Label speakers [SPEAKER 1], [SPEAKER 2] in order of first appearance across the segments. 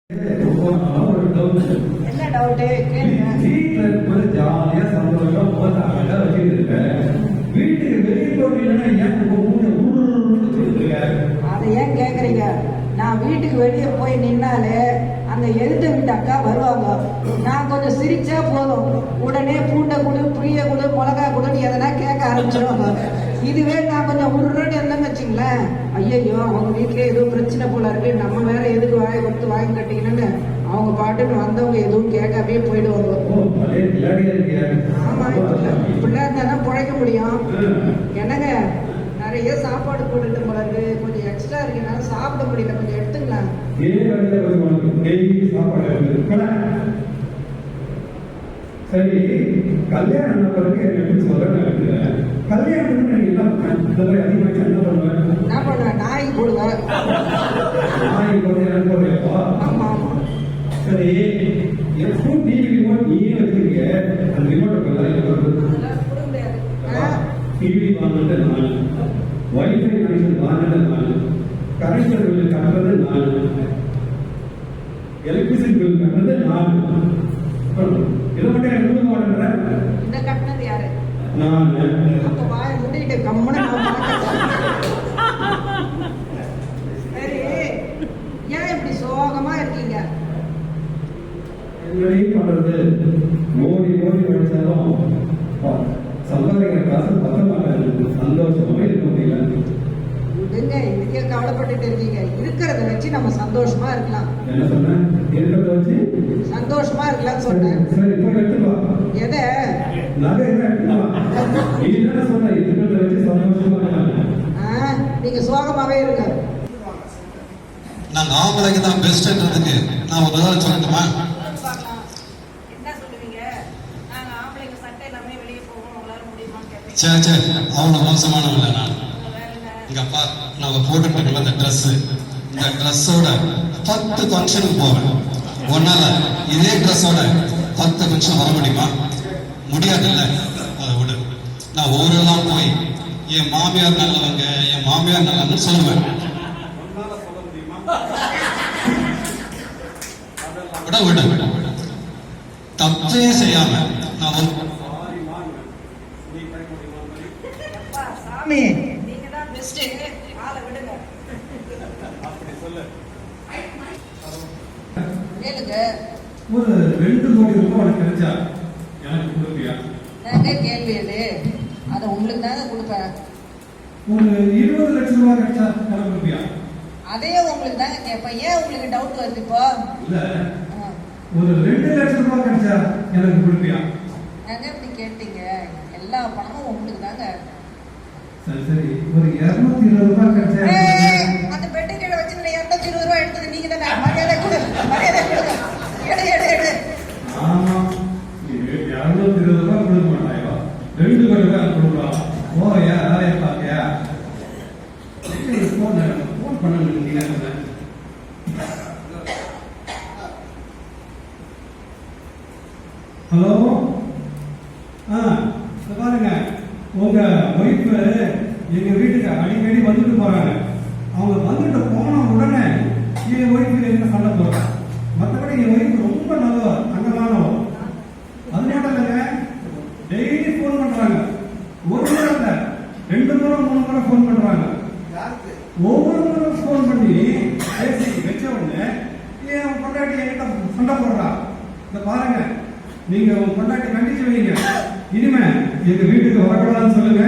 [SPEAKER 1] என்ன டவுட்டு கேளுங்க.
[SPEAKER 2] வீட்டுல இருக்கும்போது ஜாலியா சந்தோஷம் போதாங்க வச்சுருக்கேன். வீட்டுக்கு வெளியே போனீங்கன்னா
[SPEAKER 1] அதை ஏன் கேக்குறீங்க? நான் வீட்டுக்கு வெளியே போய் நின்னாலே அந்த எழுத்து வீட்டு அக்கா வருவாங்க. நான் கொஞ்சம் சிரிச்சா போதும், உடனே பூண்டை கொடு, புளிய கொடு, மிளகா கொடுன்னு எதனா கேட்க ஆரம்பிச்சிருவாங்க. இதுவே நான் கொஞ்சம் உருன்னு இருந்தேன்னு வச்சுங்களேன், ஐயோ அவங்க வீட்டுல ஏதோ பிரச்சனை போல இருக்கு, நம்ம வேற எதுக்கு வாயை கொடுத்து வாங்கி கட்டிக்கணும்னு அவங்க பாட்டுன்னு வந்தவங்க எதுவும் கேட்காமே போயிடுவாங்க. ஆமா, இப்படிலாம் இருந்தா பிழைக்க முடியும். என்னங்க நிறைய சாப்பாடு போட்டுட்டு போல இருக்கு, கொஞ்சம் எக்ஸ்ட்ரா இருக்குனால சாப்பிட முடியல, கொஞ்சம் எடுத்துக்கலாம்.
[SPEAKER 2] சரி, கல்யாணம் எப்படி சொல்றேன், கல்யாணத்துக்கு
[SPEAKER 1] என்ன பண்ணுவேன்? நாய் போடுவேன். ஆமா ஆமா.
[SPEAKER 2] சரி, எப்போ டிவி ரிமோட் நீயே வச்சிருக்க, அந்த ரிமோட் டிவி வாங்கினது நான், வைஃபை கனெக்ஷன் வாங்கினது நான், கரண்ட் பில் கட்டுறது நான், எலக்ட்ரிசிட்டி பில் கட்டுறது நான். இதை மட்டும் எனக்கு மாட்டேன்.
[SPEAKER 1] இந்த கட்டினது யாரு?
[SPEAKER 2] நான்.
[SPEAKER 1] அப்ப வாய மூடிட்டு கம்முன்னு சரி, ஏன் இப்படி சோகமா இருக்கீங்க?
[SPEAKER 2] என்னையும் பண்றது மோடி படிச்சாலும் சம்பாதிக்கிற காசு பத்த மாட்டாங்க, சந்தோஷமாவே இருக்க முடியல.
[SPEAKER 1] விடுங்க, இதுக்கே கவலைப்பட்டுட்டு இருக்கீங்க. இருக்கிறத வச்சு நம்ம சந்தோஷமா இருக்கலாம்.
[SPEAKER 2] என்ன சொன்ன? இருக்கிறத வச்சு
[SPEAKER 1] சந்தோஷமா இருக்கலாம்னு சொன்னேன்.
[SPEAKER 2] சரி, போய் எடுத்துட்டு வா.
[SPEAKER 1] எதை?
[SPEAKER 2] நகை என்ன எடுத்துட்டு வா. நீ என்ன சொன்ன? இருக்கிறத வச்சு சந்தோஷமா இருக்கலாம்.
[SPEAKER 1] நீங்க சோகமாவே இருக்க.
[SPEAKER 3] நாங்க ஆம்பளைக்கு தான் பெஸ்ட்ன்றதுக்கு நான் ஒரு தடவை சொல்லட்டுமா? சரி சரி, அவ்வளோ மோசமானவங்கள நான். இங்க அப்பா, நான் போட்டுட்டு இந்த ட்ரெஸ், இந்த ட்ரெஸ்ஸோட 10 ஃபங்க்ஷனுக்கு போவேன். ஒன்னால இதே ட்ரெஸ்ஸோட 10 ஃபங்க்ஷன் வர முடியுமா? முடியாதுல்ல. அதை விடு. நான் ஊரெல்லாம் போய் என் மாமியார் நல்லவங்க, என் மாமியார் நல்லவன்னு சொல்லுவேன். விட விட விட தப்பே செய்யாம நான்
[SPEAKER 1] நீங்க தான் பெஸ்ட். ஆளை விடுங்க. கேளுங்க.
[SPEAKER 2] ஒரு 2 கோடி ரூபாய் உனக்கு கிடைச்சா எனக்கு கொடுப்பியா?
[SPEAKER 1] கேள்வி அது. அதை உங்களுக்கு தாங்க கொடுப்பேன்.
[SPEAKER 2] ஒரு 20 லட்சம் ரூபாய் கிடைச்சா எனக்கு கொடுப்பியா?
[SPEAKER 1] அதே உங்களுக்கு தாங்க கேட்பேன். ஏன் உங்களுக்கு டவுட் வருது இப்போ?
[SPEAKER 2] இல்ல, ஒரு 2 லட்சம் ரூபாய் கிடைச்சா எனக்கு கொடுப்பியா?
[SPEAKER 1] நாங்க இப்படி கேட்டீங்க, எல்லா பணமும் உங்களுக்கு தாங்க.
[SPEAKER 2] சரி சரி, ஒரு 220 ரூபாய் கிடைச்சா
[SPEAKER 1] அந்த பெட்டு கீழே வச்சு 220 ரூபாய் எடுத்தது நீங்க தானே. மரியாதை கொடு, மரியாதை கொடுங்க. எடு எடு எடு.
[SPEAKER 2] ஆமா, 220 ரூபாய் கொடுக்க மாட்டாயோ, 2 கோடி ரூபாய் கொடுக்கலாம். ஓயா வேலையை பார்க்கையா? போன் பண்ண ஹலோ, பாருங்க, உங்க ஒய்ஃப் எங்க வீட்டுக்கு அடிக்கடி வந்துட்டு போறாங்க. அவங்க வந்துட்டு போன உடனே என் ஒய்ஃபு என்ன சண்டை போடுறாங்க. மற்றபடி என் ஒய்ஃப் ரொம்ப நல்லவா, தங்கமானவா. அது மட்டும் இல்லைங்க, டெய்லி போன் பண்றாங்க. ஒரு முறை இல்ல, 2 முறை 3 முறை போன் பண்றாங்க. ஒவ்வொரு முறை போன் பண்ணி பேசி வச்ச உடனே என் பொண்டாட்டி என்கிட்ட சண்டை போடுறா. இந்த பாருங்க, நீங்க உங்க பொண்டாட்டி கண்டிச்சு வைங்க, இனிமே எங்க வீட்டுக்கு வரக்கூடாதுன்னு சொல்லுங்க.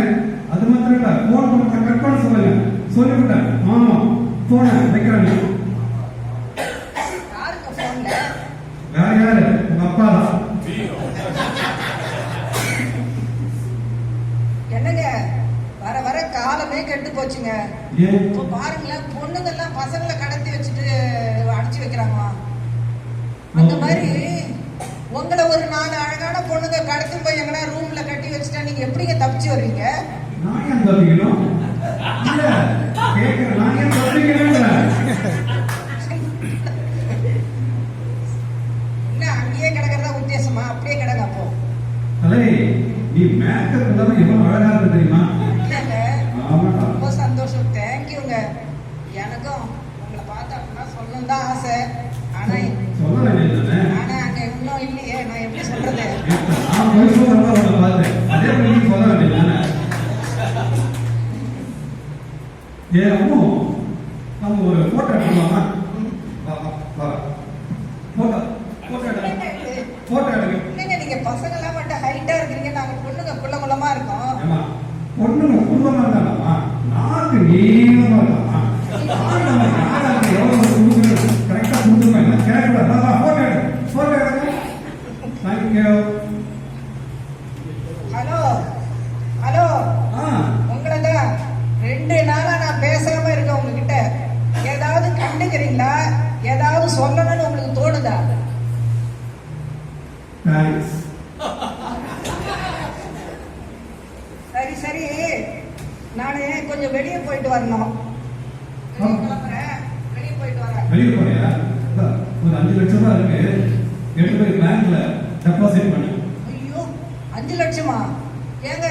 [SPEAKER 2] அது மாத்திரம் இல்ல, போன் பண்ண கட் பண்ண சொல்லுங்க. சொல்லிவிட்டேன். ஆமா, போன வைக்கிறாங்க. வேற யாரு? உங்க அப்பா தான்.
[SPEAKER 1] என்னங்க, வர வர காலமே கெட்டு போச்சுங்க. இப்போ பாருங்களேன், பொண்ணுங்கெல்லாம் பசங்களை கடத்தி வச்சுட்டு அடிச்சு வைக்கிறாங்க. அந்த மாதிரி உங்களை ஒரு 4 அழகான பொண்ணுங்க கடத்தி போய் எங்கன்னா ரூம்ல கட்டி வச்சுட்டா நீங்க எப்படிங்க தப்பிச்சு வருவீங்க?
[SPEAKER 2] நான் ஏன் தப்பிக்கணும்? நான் ஏன் தப்பிக்கணும்?
[SPEAKER 1] என்ன அங்கேயே கிடக்கிறதா உத்தேசமா? அப்படியே கிடங்க. அப்போ
[SPEAKER 2] அலே, நீ மேக்கப் இல்லாம எவ்வளவு அழகா இருக்கு தெரியுமா?
[SPEAKER 1] ரொம்ப சந்தோஷம். தேங்க்யூங்க. எனக்கும் உங்களை பார்த்தா அப்படின்னா சொல்லணும் தான் ஆசை. ஆனா இல்லையே, நான் எப்படி சொல்றது?
[SPEAKER 2] நான் போய் சொல்றதா உங்களை பார்த்தேன். அதே மாதிரி நீங்க சொல்ல வேண்டியதானே? ஏ அம்மு, நம்ம ஒரு போட்டோ எடுக்கலாமா? வா வா வா. போட்டோ போட்டோ எடுக்க போட்டோ எடுக்க.
[SPEAKER 1] இல்லைங்க, நீங்க பசங்க எல்லாம் மட்டும் ஹைட்டா இருக்கிறீங்க, நாங்க பொண்ணுங்க குள்ள குள்ளமா இருக்கோம்.
[SPEAKER 2] ஏமா பொண்ணுங்க குடும்பமா இருந்தாலாமா? நாக்கு நீளமா இருக்காமா? நம்ம யாராவது எவ்வளவு கொடுக்கணும் கரெக்டா கொடுத்துருமா? என்ன கேட்கக்கூடாது. வா போட்டோ எடு, போட்டோ எடுக்க. தேங்க்யூ.
[SPEAKER 1] ஹலோ ஹலோ,
[SPEAKER 2] ஆ
[SPEAKER 1] உங்களை தான் 2 நாளா நான் பேசாம இருக்கேன் உங்ககிட்ட. ஏதாவது கண்டுக்கிறீங்களா? ஏதாவது சொல்லணும்னு உங்களுக்கு தோணுதா?
[SPEAKER 2] தேங்க்ஸ்.
[SPEAKER 1] சரி சரி, நானு கொஞ்சம் வெளியே போயிட்டு வரணும். கிளம்புறேன், வெளியே போயிட்டு வரேன்.
[SPEAKER 2] வெளியே போறியா? ஒரு 5 லட்சம் ரூபாய் இருக்கு, எடுத்து போய் பேங்க்ல டெபாசிட் பண்ணு.
[SPEAKER 1] ஐயோ, 5 லட்சமா? ஏங்க,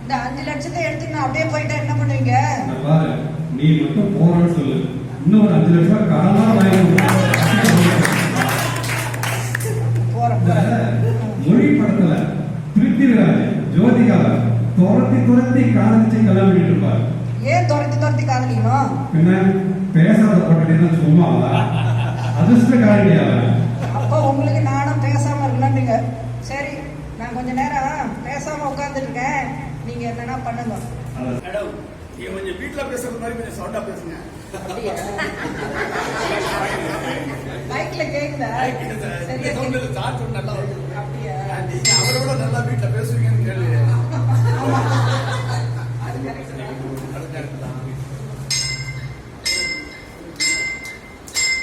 [SPEAKER 1] இந்த 5 லட்சத்தை எடுத்து நான் அப்படியே போயிட்டா என்ன பண்ணுவீங்க?
[SPEAKER 2] இங்க பாரு, நீ மட்டும் போறன்னு சொல்லு, இன்னும் ஒரு 5 லட்சம் ரூபாய் கடனா வாங்கி
[SPEAKER 1] போறேன்
[SPEAKER 2] இந்த
[SPEAKER 1] போறேன்.
[SPEAKER 2] மொழி படத்துல பிருத்திவிராஜ் ஜோதிகாவை துரத்தி துரத்தி காதலிச்சு கல்யாணம் பண்ணிட்டு இருப்பாரு.
[SPEAKER 1] ஏன் துரத்தி துரத்தி காதலிக்கணும்?
[SPEAKER 2] பின்ன பேசாத போட்டே சும்மாவா? அதிர்ஷ்டக்காரியாவ.
[SPEAKER 1] அப்போ உங்களுக்கு நானும் பேசாம இருக்கணும்ன்றீங்க. சரி, நான் கொஞ்ச நேரம் பேசாம உட்கார்ந்துட்டு இருக்கேன், நீங்க என்னன்னா பண்ணுங்க.
[SPEAKER 4] மேடம், நீங்க கொஞ்சம் வீட்ல பேசுற மாதிரி கொஞ்சம் சவுண்டா பேசுங்க.
[SPEAKER 1] அப்படியா? மைக்ல கேக்குதா? சரியா
[SPEAKER 4] சவுண்ட்
[SPEAKER 1] கேக்குது.
[SPEAKER 4] சார்ஜ் நல்லா வருது.
[SPEAKER 1] அப்படியா?
[SPEAKER 4] நீங்க அவரை விட நல்லா வீட்ல பேசுவீங்கன்னு கேள்வி.
[SPEAKER 1] அது correct தான்.
[SPEAKER 4] அது correct தான்.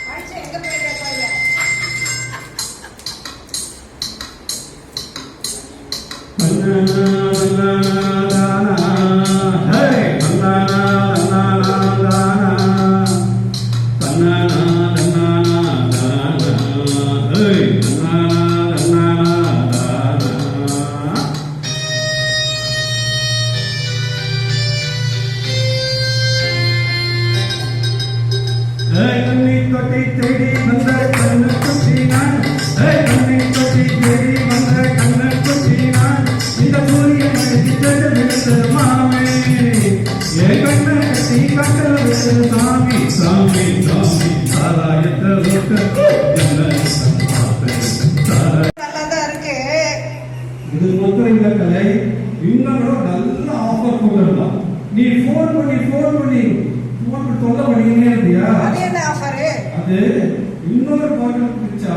[SPEAKER 1] ஆயிடுச்சு, எங்க போயிட்டு இருக்காங்க?
[SPEAKER 2] தேடி வந்த கண்ணு குட்டி நான், கண்ணை தொட்டி தேடி வந்த கண்ணு குட்டி நான், இந்த சூரியன் அடித்தது விழுந்து மாமே, என் கண்ணை கட்டி கட்டல் விழுந்து சாமி சாமி சாமி, சாராயத்தை விட்டு என்ன
[SPEAKER 1] நல்லாதான் இருக்கு.
[SPEAKER 2] இது மட்டும் இல்ல கலை, இன்னும் நல்ல ஆஃபர் கொடுக்கலாம். நீ போன் பண்ணி தொல்லை பண்ணிக்கிட்டே இருந்தியா?
[SPEAKER 1] அது என்ன ஆஃபரு?
[SPEAKER 2] அது இன்னொரு பாட்டில் குடிச்சா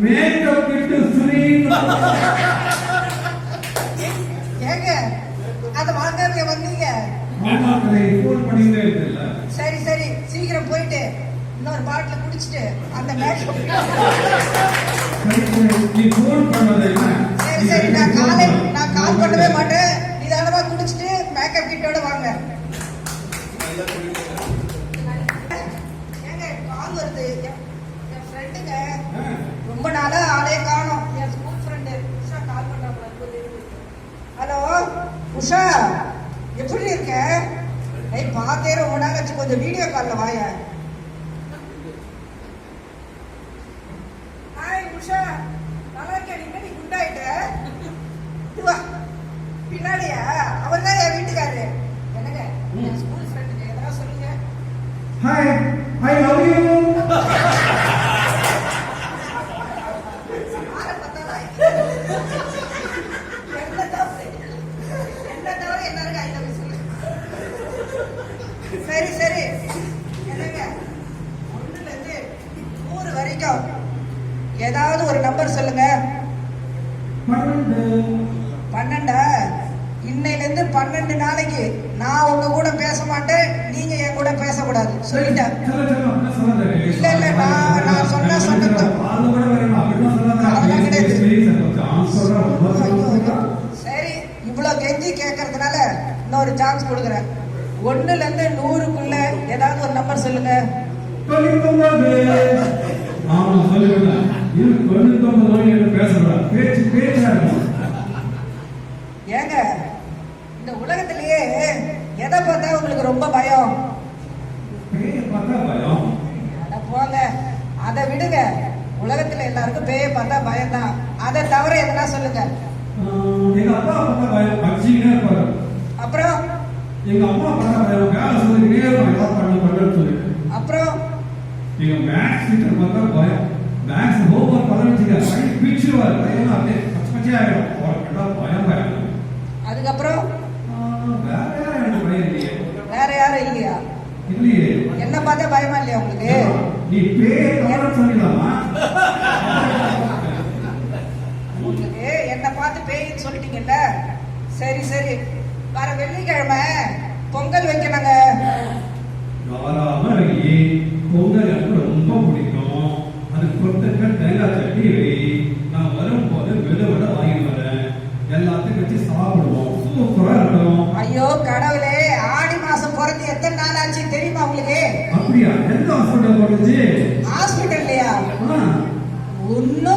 [SPEAKER 2] மேக்கப் கிட்டு ஃப்ரீ.
[SPEAKER 1] ஏங்க, அதை வாங்காம வந்தீங்க?
[SPEAKER 2] ஆமா கலை, போன் பண்ணிக்கிட்டே இருக்குல்ல.
[SPEAKER 1] சரி சரி, சீக்கிரம் போயிட்டு இன்னொரு பாட்டில் குடிச்சிட்டு அந்த மேக்கப்.
[SPEAKER 2] நீ போன் பண்ணது என்ன?
[SPEAKER 1] சரி சரி, நான் கால் பண்ணவே மாட்டேன். நிதானமா குடிச்சிட்டு மேக்கப் கிட்டோட வாங்க. ஏங்க, கால் வருது. என் ஃப்ரெண்டுங்க, ரொம்ப நாளா ஆளே காணோம். என் ஸ்கூல் ஃப்ரெண்டு உஷா கால் பண்றாங்க. ஹலோ உஷா, எப்படி இருக்க? பார்த்தே ரொம்ப நாள் ஆச்சு, கொஞ்சம் வீடியோ காலில் வாய. ஹாய் உஷா, நல்லா இருக்கேன். நீ குண்டாயிட்ட? இதுவா பின்னாடியா? அவர் தான் என் வீட்டுக்காரரு. என்னங்க, என் ஸ்கூல் ஃப்ரெண்டுங்க, எதனா சொல்லுங்க.
[SPEAKER 2] Hi, I love you.
[SPEAKER 1] யாரை பார்த்தாலும் என்ன தவிர எல்லாருக்கும் ஐ லவ் யூ சொல்லு. சரி சரி, என்னங்க, 1ல இருந்து 100 வரைக்கும் ஏதாவது ஒரு நம்பர் சொல்லுங்க. 12. இன்னையில இருந்து 12 நாளைக்கு நான் உங்க கூட பேச மாட்டேன், நீங்க என் கூட பேசக்கூடாது, சொல்லிட்டேன். இல்ல இல்ல, நான் சொன்ன சரி, இவ்வளவு கெஞ்சி கேட்கறதுனால இன்னொரு சான்ஸ் கொடுக்குறேன். 1ல இருந்து 100க்குள்ள ஏதாவது ஒரு நம்பர் சொல்லுங்க. ஏங்க, இந்த உலகத்திலேயே எதை பார்த்தா உங்களுக்கு ரொம்ப பயம்? அட போங்க, அதை விடுங்க. உலகத்துல எல்லாருக்கும் பேயை பார்த்தா பயம்தான். அதை தவிர எதனா சொல்லுங்க.
[SPEAKER 2] எங்க அப்பா பார்த்தா பயம் அடிச்சுக்கிட்டே இருப்பாரு.
[SPEAKER 1] அப்புறம்
[SPEAKER 2] எங்க அம்மா பார்த்தா பயம் வேலை சொல்லிக்கிட்டே இருப்பாங்க, ஏதாவது பண்ணணும்னு சொல்லிட்டு.
[SPEAKER 1] அப்புறம்
[SPEAKER 2] எங்க மேக்ஸ் டீச்சர் பார்த்தா பயம். மேக்ஸ் ஹோம்ஒர்க் பண்ண வச்சுக்க பையன் பீச்சிருவாரு, பையன் அப்படியே பச்சை பச்சையா ஆயிடும். அவர்கிட்ட பயம் பயம்.
[SPEAKER 1] அதுக்கப்புறம்
[SPEAKER 2] வேற யாரும் எனக்கு பயம் இல்லையே.
[SPEAKER 1] வேற யாரும் இல்லையா?
[SPEAKER 2] இல்லையே.
[SPEAKER 1] என்ன பார்த்தா பயமா இல்லையா உங்களுக்கு?
[SPEAKER 2] நீ பேர் சொல்லிடலாமா?
[SPEAKER 1] உங்களுக்கு என்ன பார்த்து பேயின்னு சொல்லிட்டீங்கல்ல. சரி சரி, வர வெள்ளிக்கிழமை பொங்கல் வைக்கணுங்க.
[SPEAKER 2] தாராளமா வை. பொங்கல் எனக்கு ரொம்ப பிடிக்கும். அது கொத்தக்க தேங்காய் சட்னி வை. நான் வரும்போது விட விட வாங்கிட்டு வரேன். எல்லாத்தையும் வச்சு சாப்பிடுவோம், சூப்பரா இருக்கும்.
[SPEAKER 1] ஐயோ கடவுளே, ஆடி மாசம் பிறந்து எத்தனை நாள் ஆச்சு தெரியுமா உங்களுக்கு?
[SPEAKER 2] அப்படியா? எந்த ஹாஸ்பிட்டல் போட்டுச்சு?
[SPEAKER 1] ஹாஸ்பிட்டல்லையா?
[SPEAKER 2] ஆ.
[SPEAKER 1] ஒன்னும்